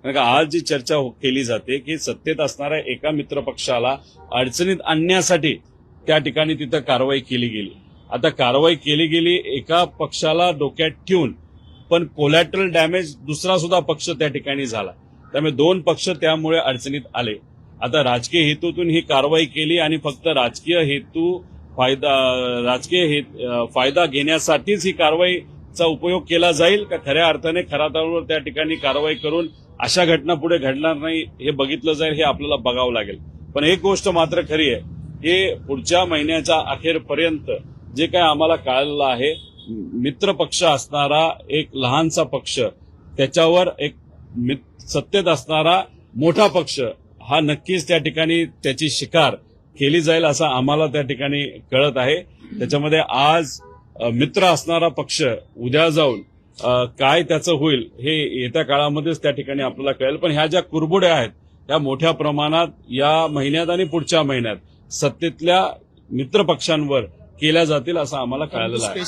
कारण का आज जी चर्चा केली जाते की सत्तेत असणाऱ्या एका मित्रपक्षाला अडचणीत आणण्यासाठी त्या ठिकाणी तिथं कारवाई केली गेली. आता कारवाई केली गेली एका पक्षाला डोक्यात ठेवून, पण कोलॅटरल डॅमेज दुसरा सुद्धा पक्ष त्या ठिकाणी झाला. त्यामुळे दोन पक्ष त्यामुळे अडचणीत आले. आता राजकीय हेतूतून ही कारवाई केली आणि फक्त फायदा घेण्यासाठीच ही कारवाईचा उपयोग केला जाईल का खऱ्या अर्थाने खऱ्या त्या ठिकाणी कारवाई करून अशा घटना पुढे घडणार नाही हे बघितलं जाईल, हे आपल्याला बघावं लागेल. पण एक गोष्ट मात्र खरी आहे की पुढच्या महिन्याच्या अखेरपर्यंत जे काय आम्हाला कळालेलं आहे, मित्र पक्ष असणारा एक लहानसा पक्ष त्याच्यावर एक सत्तेत असणारा मोठा पक्ष हा नक्कीच त्या ठिकाणी त्याची शिकार केली जाईल असं आम्हाला त्या ठिकाणी कळत आहे. त्याच्यामध्ये आज मित्र असणारा पक्ष उद्या जाऊन काय त्याचं होईल हे येत्या काळामध्येच त्या ठिकाणी आपल्याला कळेल. पण ह्या ज्या कुरबुड्या आहेत त्या मोठ्या प्रमाणात या महिन्यात आणि पुढच्या महिन्यात सत्तेतल्या मित्र पक्षांवर केल्या जातील असं आम्हाला कळालेलं आहे.